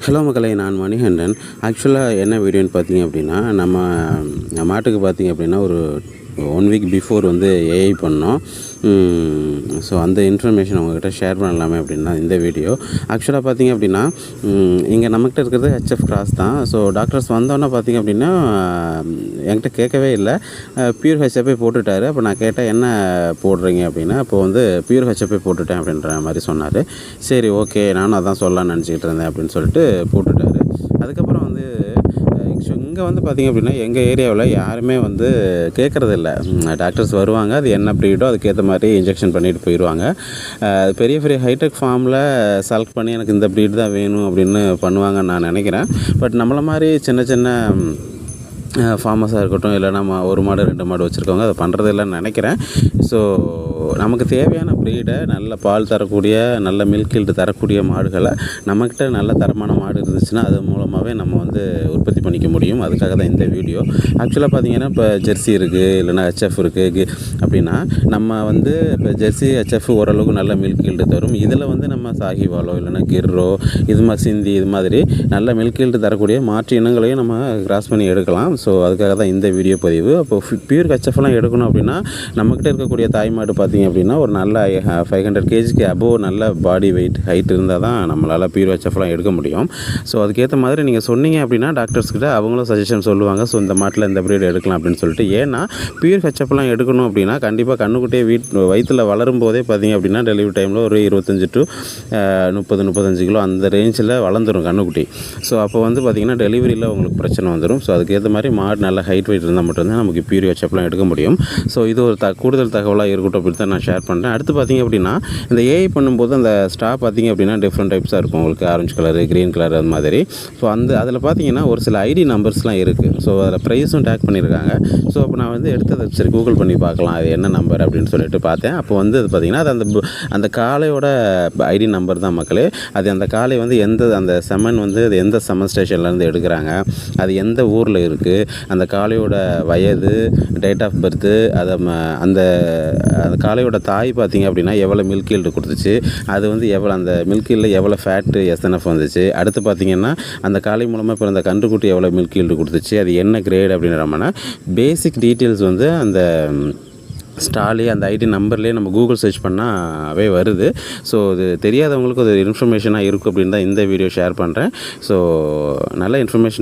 Hello மக்களே, நான் மணிகண்டன். ஆக்சுவலாக என்ன வீடியோன்னு பார்த்தீங்க அப்படின்னா, நம்ம மாட்டுக்கு பார்த்தீங்க அப்படின்னா ஒரு 1 வீக் பிஃபோர் வந்து ஏஐ பண்ணோம். ஸோ அந்த இன்ஃபர்மேஷன் உங்கள்கிட்ட ஷேர் பண்ணலாமே அப்படின்னா இந்த வீடியோ. ஆக்சுவலாக பார்த்தீங்க அப்படின்னா, இங்கே நம்மக்கிட்ட இருக்கிறது ஹெச்எஃப் கிராஸ் தான். ஸோ டாக்டர்ஸ் வந்தோன்னே பார்த்தீங்க அப்படின்னா என்கிட்ட கேட்கவே இல்லை, பியூர் ஹெச்எஃப்பே போட்டுட்டார். அப்போ நான் கேட்டேன், என்ன போடுறீங்க அப்படின்னா, அப்போ வந்து பியூர் ஹெச்எஃப்பே போட்டுட்டேன் அப்படின்ற மாதிரி சொன்னார். சரி, ஓகே, நானும் அதான் சொல்லலாம்னு நினச்சிக்கிட்டு இருந்தேன் அப்படின்னு சொல்லிட்டு போட்டுட்டார். அதுக்கப்புறம் வந்து இங்கே வந்து பார்த்திங்க அப்படின்னா எங்கள் ஏரியாவில் யாருமே வந்து கேட்குறதில்ல. டாக்டர்ஸ் வருவாங்க, அது என்ன ப்ரீடோ அதுக்கேற்ற மாதிரி இன்ஜெக்ஷன் பண்ணிட்டு போயிடுவாங்க. பெரிய பெரிய ஹைடெக் ஃபார்மில் செலக்ட் பண்ணி எனக்கு இந்த ப்ரீட் தான் வேணும் அப்படின்னு பண்ணுவாங்கன்னு நான் நினைக்கிறேன். பட் நம்மளை மாதிரி சின்ன சின்ன ஃபார்மஸாக இருக்கட்டும், இல்லை நம்ம 1 மாடு 2 மாடு வச்சுருக்கவங்க அதை பண்ணுறது இல்லைன்னு நினைக்கிறேன். ஸோ நமக்கு தேவையான ப்ரீடை, நல்ல பால் தரக்கூடிய, நல்ல மில்க் ஈல்டு தரக்கூடிய மாடுகளை நம்மக்கிட்ட நல்ல தரமான மாடு இருந்துச்சுன்னா அது மூலமாகவே நம்ம வந்து உற்பத்தி பண்ணிக்க முடியும். அதுக்காக தான் இந்த வீடியோ. ஆக்சுவலாக பார்த்திங்கன்னா, இப்போ ஜெர்சி இருக்குது, இல்லைனா ஹெச்எஃப் இருக்குது அப்படின்னா, நம்ம வந்து இப்போ ஜெர்சி ஹெச்எஃப் ஓரளவுக்கு நல்ல மில்க் ஈல்டு தரும். இதில் வந்து நம்ம சாகிவாலோ இல்லைனா கிர்ரோ இது மாதிரி சிந்தி இது மாதிரி நல்ல மில்க் ஈல்டு தரக்கூடிய மாற்று இனங்களையும் நம்ம கிராஸ் பண்ணி எடுக்கலாம். ஸோ அதுக்காக தான் இந்த வீடியோ பதிவு. அப்போது பியூர் ஹெச்எஃப்லாம் எடுக்கணும் அப்படின்னா நம்மக்கிட்ட இருக்கக்கூடிய தாய் மாடு பார்த்திங்க அப்படின்னா ஒரு நல்ல 500 kgக்கு அபோவ் நல்ல பாடி வெயிட் ஹைட் இருந்தால் தான் நம்மளால் பியூர் ஹெச்எஃப்லாம் எடுக்க முடியும். ஸோ அதுக்கேற்ற மாதிரி நீங்கள் சொன்னீங்க அப்படின்னா டாக்டர்ஸ்கிட்ட அவங்களும் சஜஷன் சொல்லுவாங்க. ஸோ இந்த மாட்டில் இந்த ப்ரீட் எடுக்கலாம் அப்படின்னு சொல்லிட்டு. ஏன்னா பியூர் ஹெச்எஃப்லாம் எடுக்கணும் அப்படின்னா கண்டிப்பாக கண்ணுக்குட்டியே வயிற்றில் வளரும் போதே பார்த்திங்க அப்படின்னா டெலிவரி டைமில் ஒரு 25 to 30-35 கிலோ அந்த ரேஞ்சில் வளர்ந்துடும் கண்ணுக்குட்டி. ஸோ அப்போ வந்து பார்த்திங்கன்னா டெலிவரியில் உங்களுக்கு பிரச்சனை வந்துடும். ஸோ அதுக்கேற்ற மாதிரி மாடு நல்ல ஹைட் வெயிட் இருந்தால் மட்டும்தான் நமக்கு பியூர் ஹெச்எஃப்லாம் எடுக்க முடியும். ஸோ இது ஒரு கூடுதல் தகவலாக இருக்கட்டும் அப்படின்னு தான் நான் ஷேர் பண்ணுறேன். அடுத்து பார்த்திங்க அப்படின்னா, இந்த ஏஐ பண்ணும்போது அந்த ஸ்டா பார்த்திங்க அப்படின்னா டிஃப்ரெண்ட் டைப்ஸாக இருக்கும். உங்களுக்கு ஆரஞ்சு கலரு, க்ரீன் கலர் அது மாதிரி. ஸோ அதில் பார்த்திங்கன்னா ஒரு சில ஐடி நம்பர்ஸ்லாம் இருக்குது. ஸோ அதில் ப்ரைஸும் டேக் பண்ணியிருக்காங்க. ஸோ அப்போ நான் வந்து எடுத்ததை சரி கூகுள் பண்ணி பார்க்கலாம் அது என்ன நம்பர் அப்படின்னு சொல்லிட்டு பார்த்தேன். அப்போ வந்து அது பார்த்திங்கன்னா அது அந்த காளையோட ஐடி நம்பர் தான் மக்களே. அது அந்த காளை வந்து அந்த செமன் வந்து அது எந்த செமன் ஸ்டேஷன்லேருந்து எடுக்கிறாங்க, அது எந்த ஊரில் இருக்குது, அந்த காளையோட வயது, டேட் ஆஃப் பர்த்து, அந்த காளையோட தாய் பார்த்திங்க அப்படின்னா எவ்வளோ மில்க் ஈல்டு கொடுத்துச்சு, அது வந்து எவ்வளோ அந்த மில்க் ஈல்டில் எவ்வளோ ஃபேட்டு எஸ்என்எஃப் வந்துச்சு, அடுத்து பார்த்திங்கன்னா அந்த காளை மூலமாக இப்போ அந்த கன்றுக்குட்டி எவ்வளோ மில்க் ஈல்டு கொடுத்துச்சு, அது என்ன கிரேட் அப்படின்ற மாதிரி பேசிக் டீட்டெயில்ஸ் வந்து அந்த ஸ்டாலே அந்த ஐடி நம்பர்லேயே நம்ம கூகுள் சர்ச் பண்ணாவே வருது. ஸோ இது தெரியாதவங்களுக்கு ஒரு இன்ஃபர்மேஷனாக இருக்கும் அப்படின்னு தான் இந்த வீடியோ ஷேர் பண்ணுறேன். ஸோ நல்ல இன்ஃபர்மேஷன்